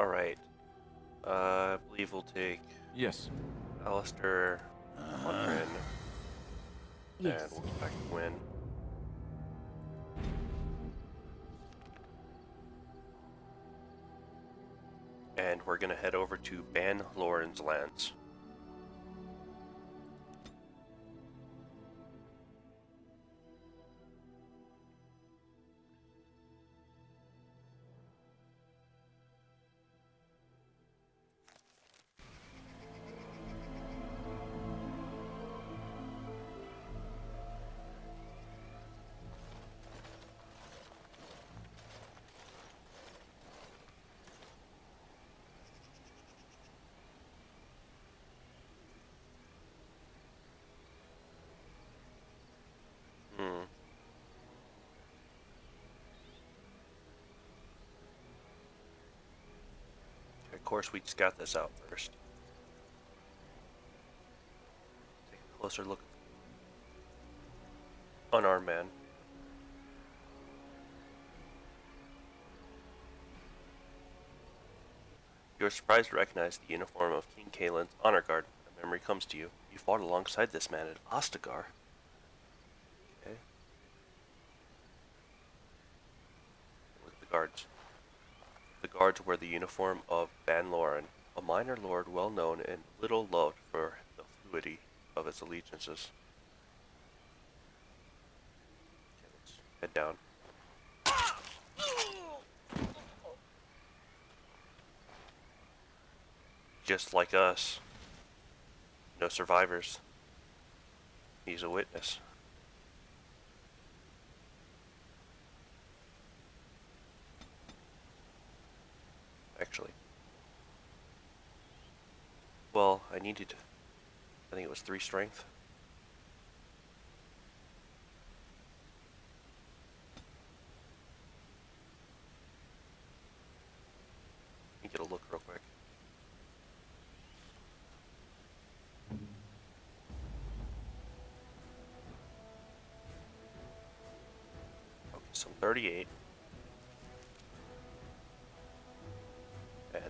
Alright. I believe we'll take Yes. Alistair, Lundgren, Yes. and we'll get back to Gwyn. And we're gonna head over to Ban Loren's lands. Of course, we just got this out first. Take a closer look. Unarmed man. You are surprised to recognize the uniform of King Kaelin's honor guard. A memory comes to you. You fought alongside this man at Ostagar. Okay. Look at the guards. The guards wear the uniform of Ban Loren, a minor lord well known and little loved for the fluidity of its allegiances. Okay, let's head down. Just like us. No survivors. He's a witness. Actually. Well, I needed, I think it was 3 strength. Let me get a look real quick. Okay, so 38. And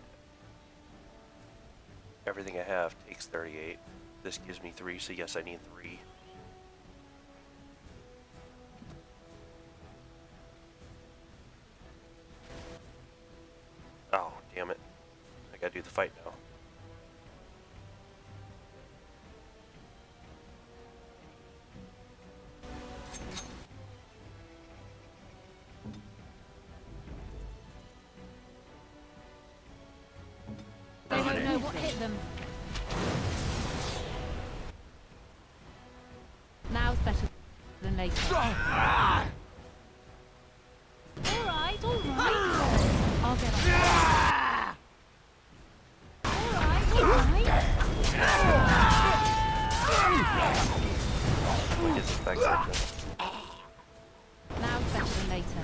everything I have takes 38. This gives me 3, so yes, I need 3. Oh, damn it. I gotta do the fight now. They don't know what hit them. Now's better than later. Alright, alright. I'll get on. Alright. What is this back section? Now's better than later.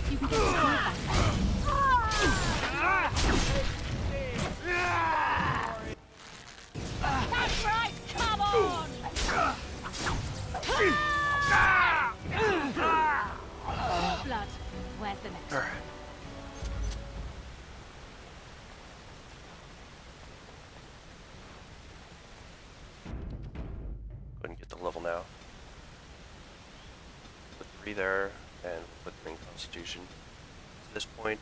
You can get your back. That's right, come on! Blood, where's the next? Alright. Go ahead and get the level now. Put 3 there, and put 3 in Constitution. At this point,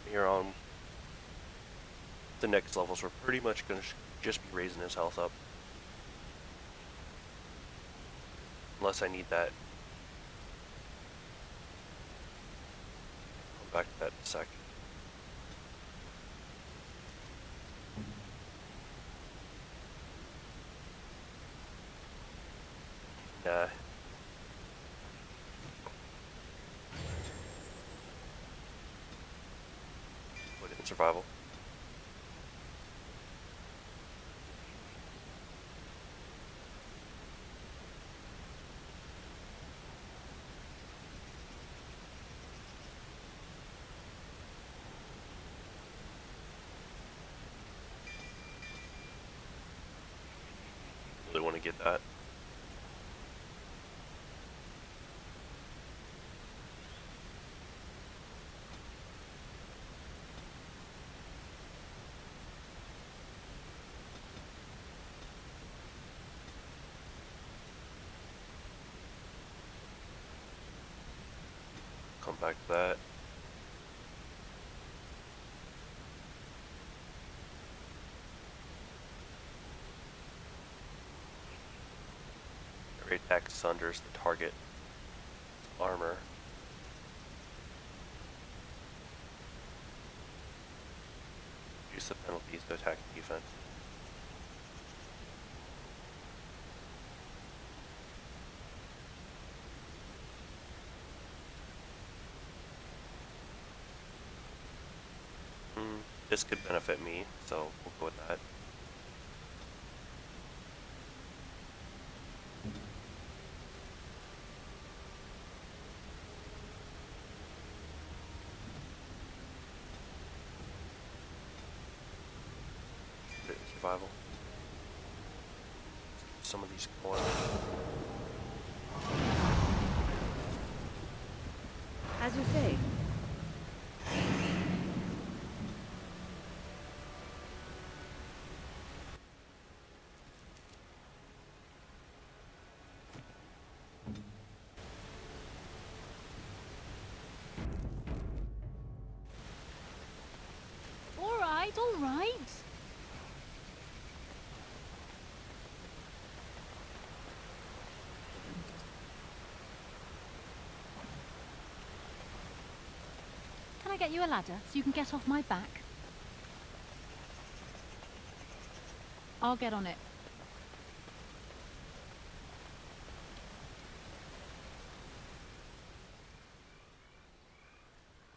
here on the next levels, we're pretty much going to just be raising his health up. Unless I need that. Come back to that in a sec. Nah. Put it in survival. get that. Come back to that. Every attack sunders the target armor. Use the penalties to attack and defense. This could benefit me, so we'll go with that. Survival. Some of these going. As you say. All right. Can I get you a ladder so you can get off my back? I'll get on it.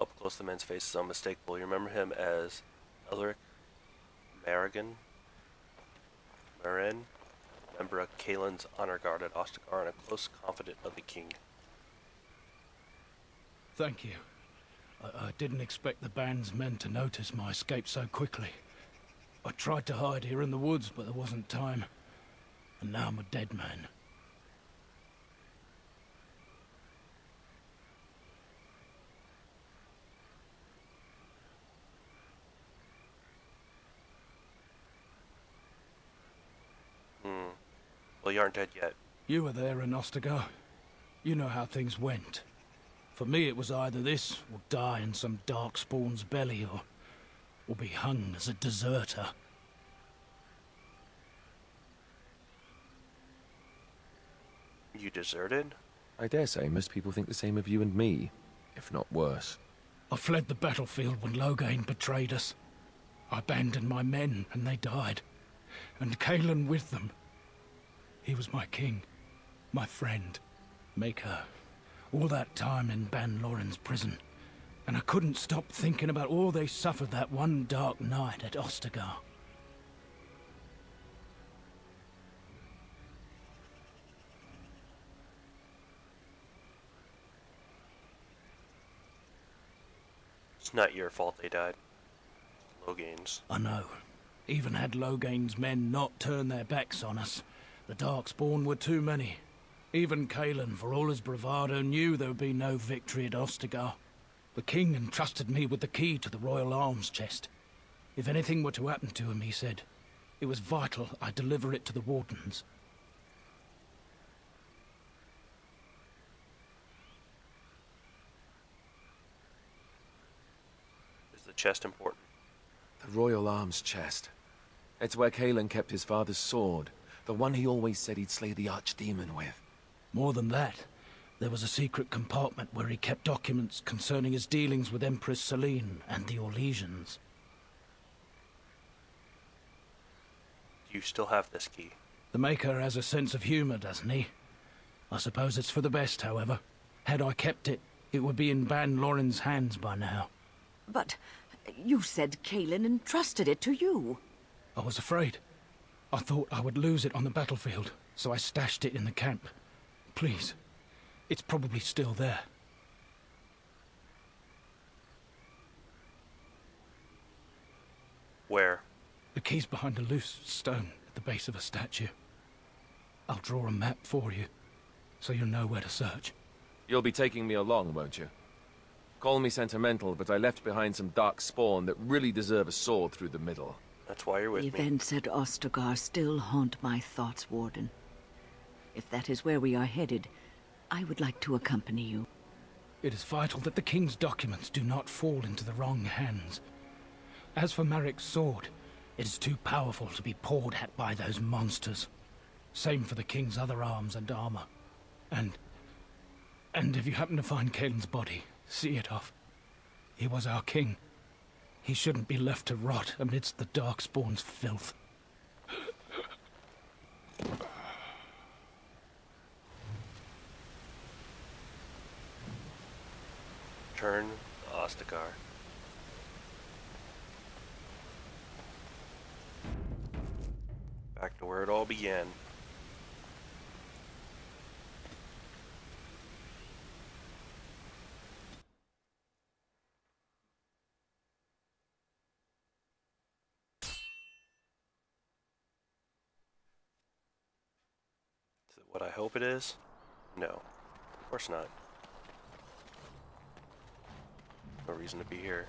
Up close, the man's face is unmistakable. You remember him as Elric Marin, member of Kaelin's honor guard at Ostagar and a close confidant of the king. Thank you. I didn't expect the band's men to notice my escape so quickly. I tried to hide here in the woods, but there wasn't time. And now I'm a dead man. Well, you aren't dead yet. You were there in Ostagar. You know how things went. For me, it was either this, or die in some darkspawn's belly, or be hung as a deserter. You deserted? I dare say most people think the same of you and me, if not worse. I fled the battlefield when Loghain betrayed us. I abandoned my men, and they died. And Kaelin with them. He was my king, my friend, maker. All that time in Ban Loren's prison. And I couldn't stop thinking about all they suffered that one dark night at Ostagar. It's not your fault they died. Loghain's. I know. Even had Loghain's men not turned their backs on us, the Darkspawn were too many. Even Kaelin, for all his bravado, knew there would be no victory at Ostagar. The king entrusted me with the key to the royal arms chest. If anything were to happen to him, he said, it was vital I deliver it to the wardens. Is the chest important? The royal arms chest. It's where Kaelin kept his father's sword, the one he always said he'd slay the archdemon with. More than that, there was a secret compartment where he kept documents concerning his dealings with Empress Selene and the Orlesians. Do you still have this key? The Maker has a sense of humor, doesn't he? I suppose it's for the best, however. Had I kept it, it would be in Ban Loren's hands by now. But you said Kaelin entrusted it to you. I was afraid. I thought I would lose it on the battlefield, so I stashed it in the camp. Please, it's probably still there. Where? The key's behind a loose stone at the base of a statue. I'll draw a map for you, so you'll know where to search. You'll be taking me along, won't you? Call me sentimental, but I left behind some dark spawn that really deserve a sword through the middle. That's why you're with The me. events at Ostagar still haunt my thoughts, Warden. If that is where we are headed, I would like to accompany you. It is vital that the King's documents do not fall into the wrong hands. As for Marik's sword, it is too powerful to be pawed at by those monsters. Same for the King's other arms and armor. And if you happen to find Kaelin's body, see it off. He was our king. He shouldn't be left to rot amidst the Darkspawn's filth. Turn to Ostagar. Back to where it all began. Is it what I hope it is? No, of course not. No reason to be here.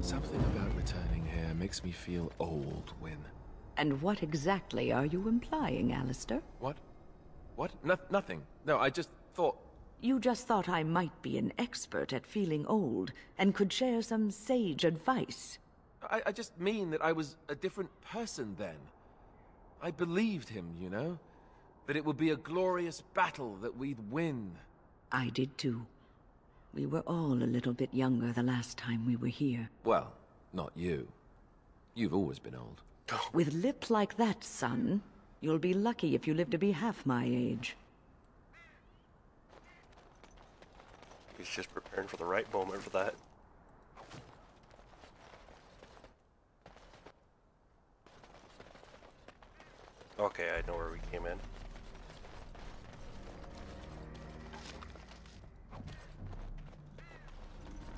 Something about returning here makes me feel old, Wyn. And what exactly are you implying, Alistair? What? What? Nothing. No, I just thought... You just thought I might be an expert at feeling old and could share some sage advice. I just mean that I was a different person then. I believed him, you know? That it would be a glorious battle that we'd win. I did too. We were all a little bit younger the last time we were here. Well, not you. You've always been old. With lips like that, son, you'll be lucky if you live to be half my age. He's just preparing for the right moment for that. Okay, I know where we came in.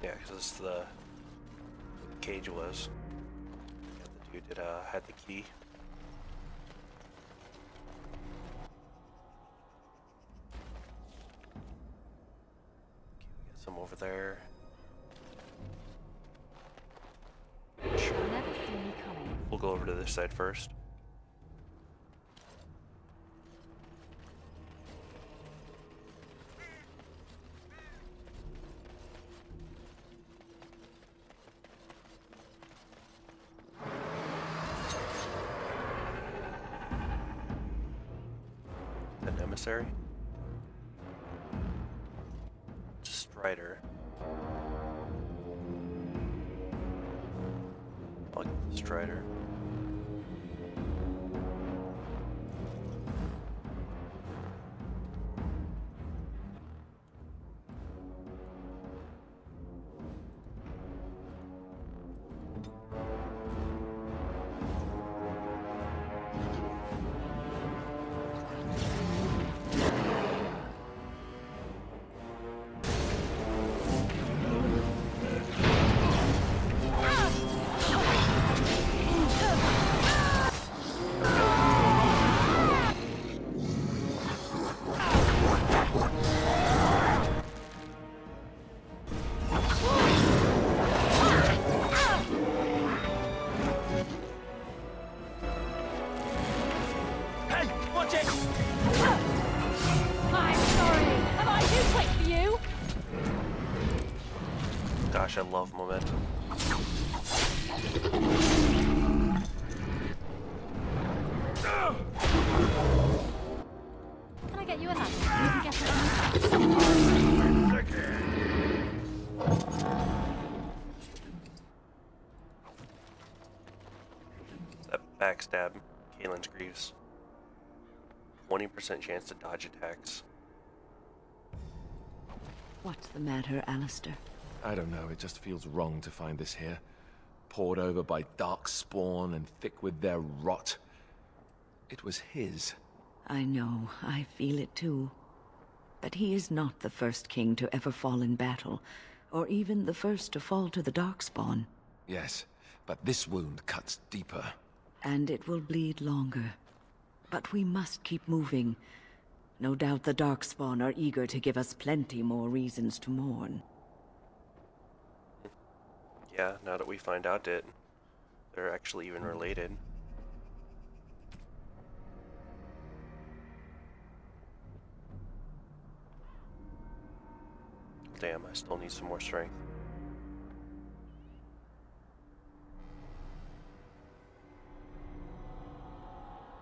Yeah, because the cage was. The dude had the key. Okay, we got some over there. Never see me coming. We'll go over to this side first. An emissary? Strider. I'll get the Strider. Gosh, I love momentum. Can I get get you a ladder. You can get it on the That backstab Kaelin's Greaves. 20% chance to dodge attacks. What's the matter, Alistair? I don't know, it just feels wrong to find this here. Poured over by dark spawn and thick with their rot. It was his. I know, I feel it too. But he is not the first king to ever fall in battle, or even the first to fall to the Darkspawn. Yes, but this wound cuts deeper. And it will bleed longer. But we must keep moving. No doubt the Darkspawn are eager to give us plenty more reasons to mourn. Yeah, now that we find out that they're actually even related. Damn, I still need some more strength.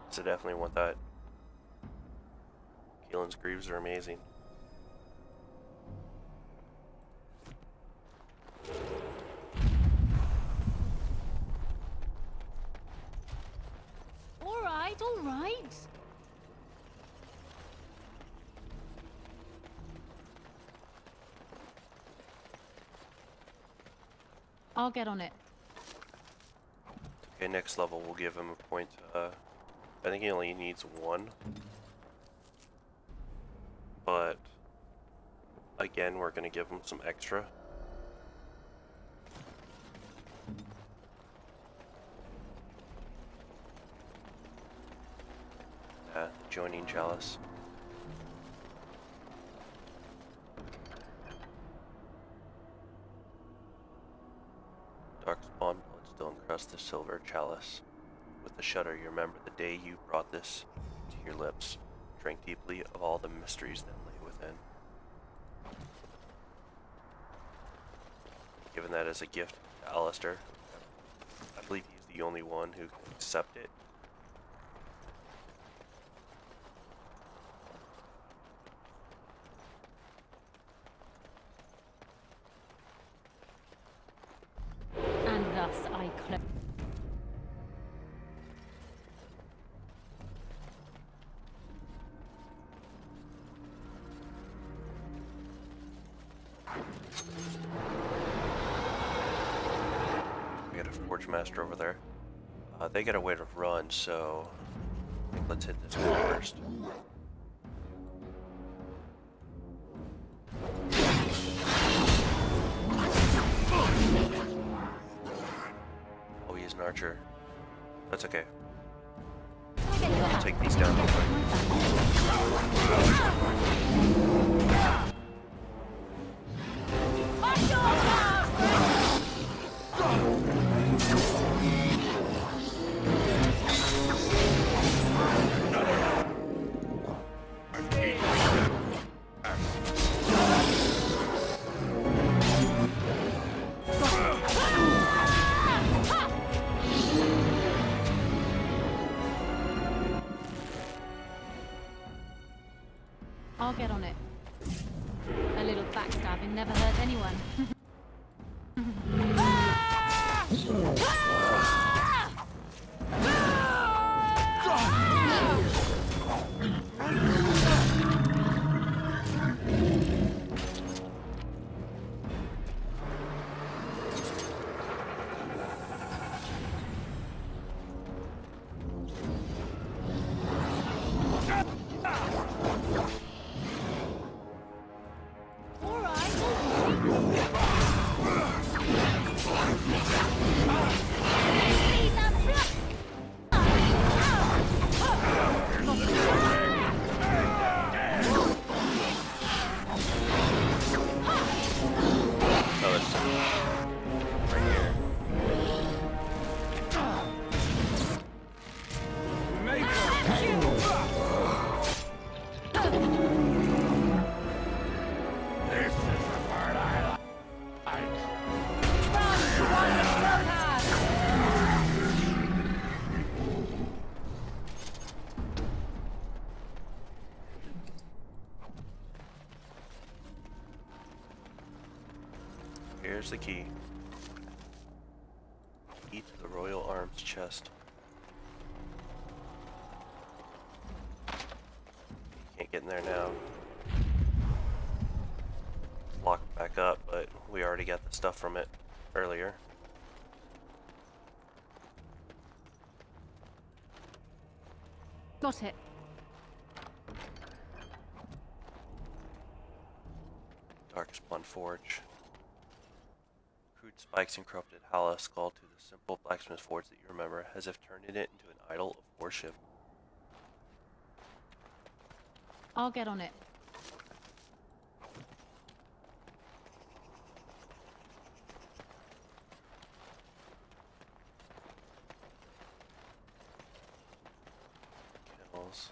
So definitely want that. Kaelin's Greaves are amazing. all right. I'll get on it. Okay, next level we'll give him a point. I think he only needs one. But again, we're gonna give him some extra. Joining Chalice. Darkspawn bloodstone crust the silver chalice. With a shudder you remember the day you brought this to your lips. Drink deeply of all the mysteries that lay within. Given that as a gift to Alistair, I believe he's the only one who can accept it. And thus I close. We got a Forge Master over there. They got a way to run, so I think let's hit this guy first. Oh, he's an archer. That's okay. I'll take these down real quick. I'll get on it. A little backstabbing never hurt anyone. there's the key. Key to the Royal Arms chest. Can't get in there now. Lock it back up, but we already got the stuff from it earlier. Got it. Darkspawn Forge. Crude spikes and corrupted hollow skull to the simple blacksmith forge that you remember, as if turning it into an idol of worship. I'll get on it. Kills.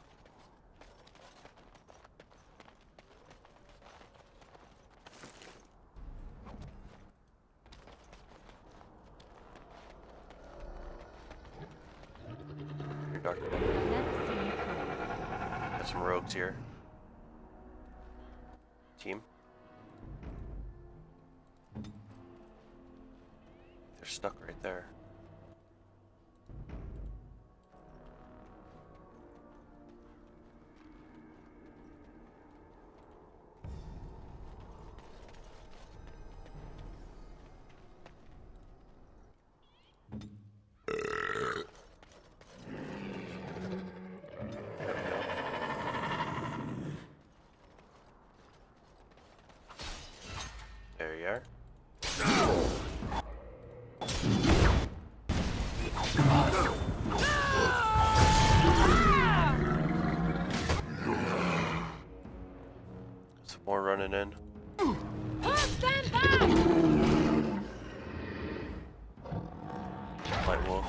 Dark. Let's see you come. Got some rogues here. Team. They're stuck right there. There you are. Some more running in. Stand back! Light wolf.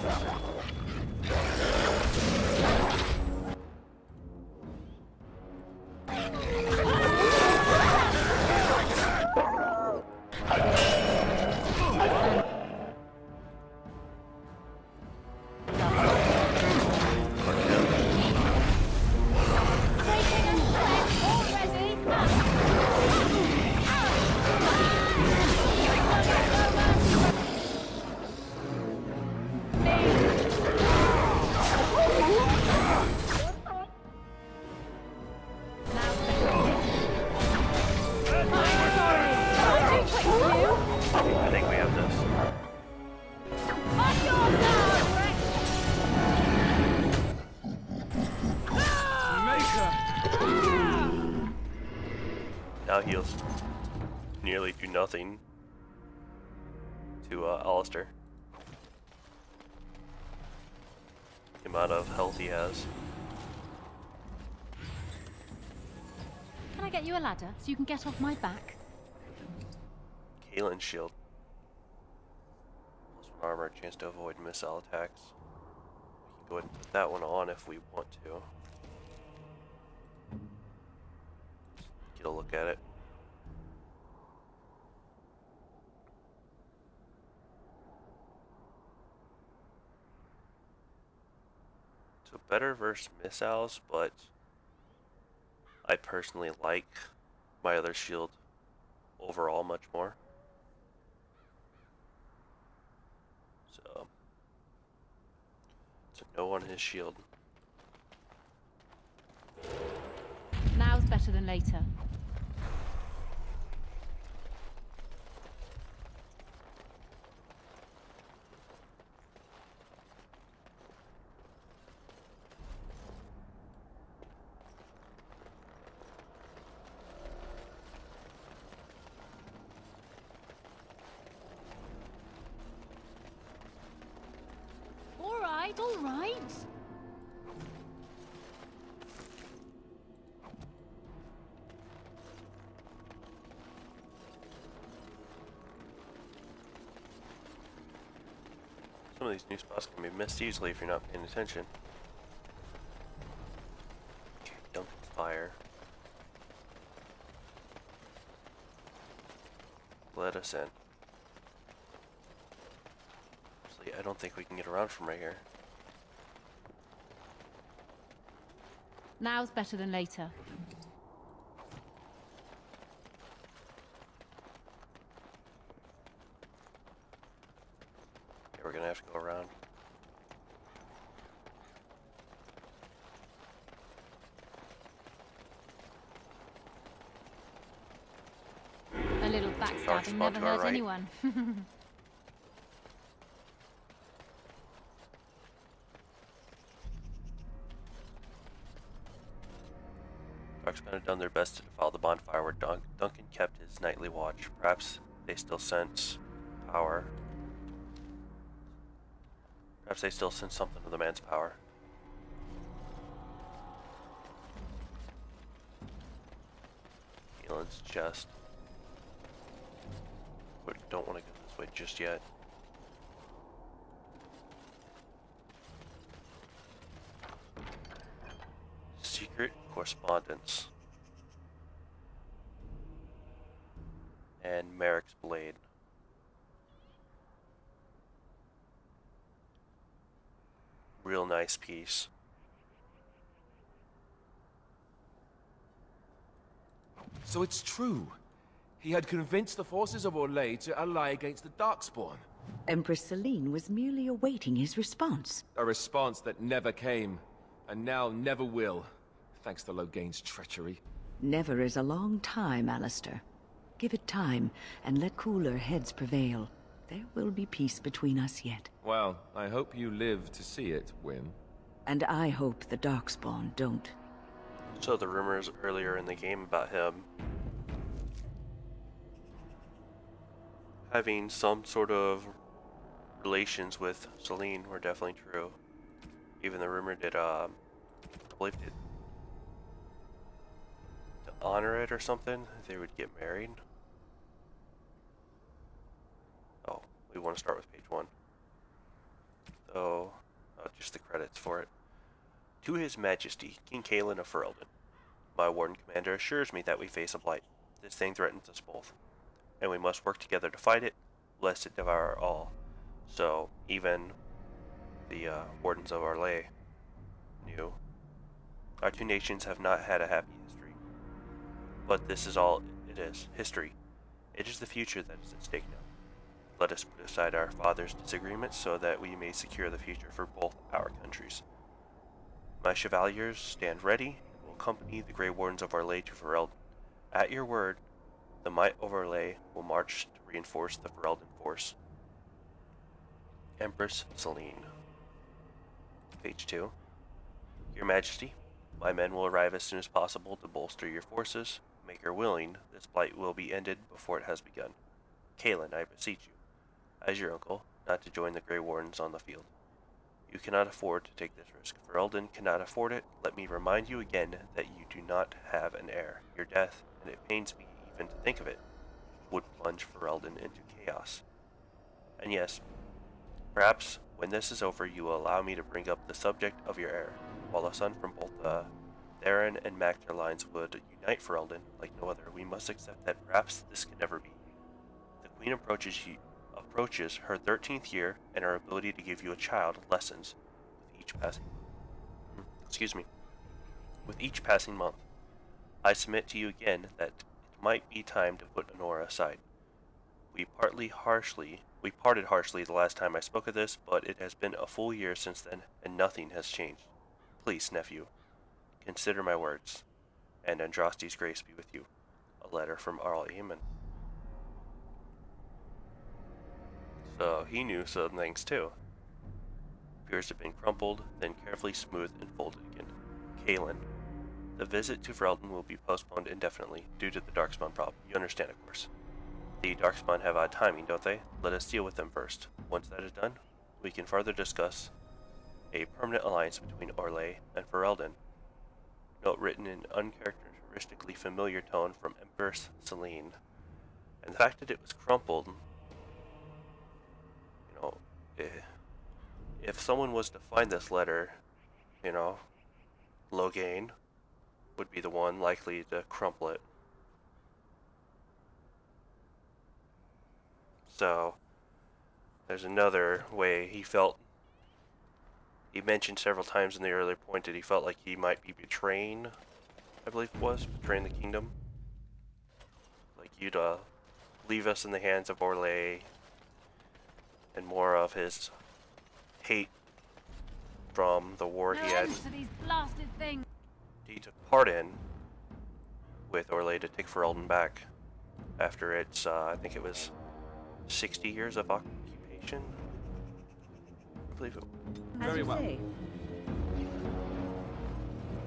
I think we have this. Now he'll nearly do nothing to Alistair. The amount of health he has. Can I get you a ladder so you can get off my back? Kalen's shield. +1 armor, chance to avoid missile attacks. We can go ahead and put that one on if we want to. Get a look at it. So better versus missiles, but I personally like my other shield overall much more. So no on his shield. Now's better than later. All right. Some of these new spots can be missed easily if you're not paying attention. Okay, dump fire. Let us in. Actually, I don't think we can get around from right here. Now's better than later. we're gonna have to go around. A little backstabbing spawn never to our hurt right. anyone. Darksmen have done their best to defile the bonfire where Duncan kept his nightly watch. Perhaps they still sense power. Perhaps they still sense something of the man's power. Keelan's chest. But don't want to go this way just yet. Secret correspondence. And Merrick's blade. Real nice piece. So it's true. He had convinced the forces of Orlais to ally against the Darkspawn. Empress Celine was merely awaiting his response. A response that never came, and now never will, thanks to Loghain's treachery. Never is a long time, Alistair. Give it time, and let cooler heads prevail. There will be peace between us yet. Well, I hope you live to see it, Wynne. And I hope the Darkspawn don't. So the rumors earlier in the game about him having some sort of relations with Celine were definitely true. Even the rumor did, I believe it, to honor it or something, they would get married. Oh, we want to start with page 1. So, just the credits for it. To His Majesty, King Cailan of Ferelden. My Warden Commander assures me that we face a blight. This thing threatens us both, and we must work together to fight it, lest it devour all. So, even the Wardens of Orlais knew. Our two nations have not had a happy history. But this is all it is, history. It is the future that is at stake now. Let us put aside our father's disagreements so that we may secure the future for both our countries. My chevaliers stand ready and will accompany the Grey Wardens of Orlais to Ferelden. At your word, the might of Orlais will march to reinforce the Ferelden force. Empress Celine. Page 2. Your Majesty, my men will arrive as soon as possible to bolster your forces. Make her willing, this blight will be ended before it has begun. Cailan, I beseech you, as your uncle, not to join the Grey Wardens on the field. You cannot afford to take this risk. Ferelden cannot afford it. Let me remind you again that you do not have an heir. Your death, and it pains me even to think of it, would plunge Ferelden into chaos. And yes, perhaps when this is over you will allow me to bring up the subject of your heir. While a son from both the Theron and Mactor lines would unite Ferelden like no other, we must accept that perhaps this can never be. The Queen approaches her 13th year, and her ability to give you a child lessens with each passing with each passing month. I submit to you again that it might be time to put Honora aside. We parted harshly the last time I spoke of this, but it has been a full year since then, and nothing has changed. Please, nephew, consider my words, and Andraste's grace be with you. A letter from Arl Eamon. So he knew some things too. Appears to have been crumpled, then carefully smoothed and folded again. Cailan. The visit to Ferelden will be postponed indefinitely due to the Darkspawn problem. You understand, of course. The Darkspawn have odd timing, don't they? Let us deal with them first. Once that is done, we can further discuss a permanent alliance between Orlais and Ferelden. Note written in uncharacteristically familiar tone from Empress Celine. And the fact that it was crumpled, you know, if someone was to find this letter, you know, Loghain would be the one likely to crumple it. So, there's another way he felt. He mentioned several times in the earlier point that he felt like he might be betraying, I believe it was, betraying the kingdom. Like, you'd leave us in the hands of Orlais, and more of his hate from the war No he had end to these blasted things. he took part in with Orlais to take Ferelden back after its, I think it was 60 years of occupation. I believe it, Very well. I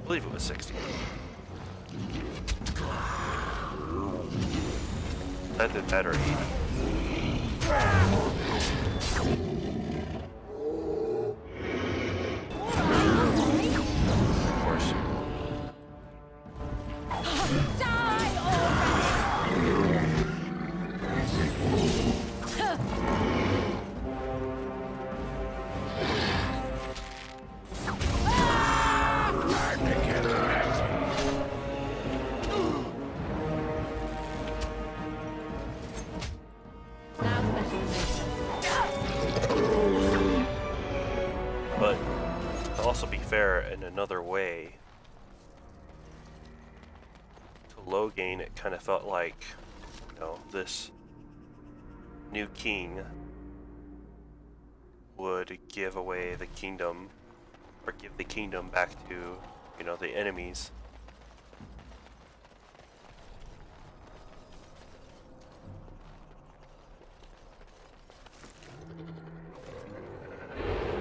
believe it was 60. That did better, 80. Of course. Die already! Now special. But to also be fair in another way, to Loghain it kind of felt like, you know, this new king would give away the kingdom, or give the kingdom back to, you know, the enemies.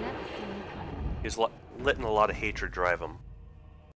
Never seen you coming. He's letting a lot of hatred drive him.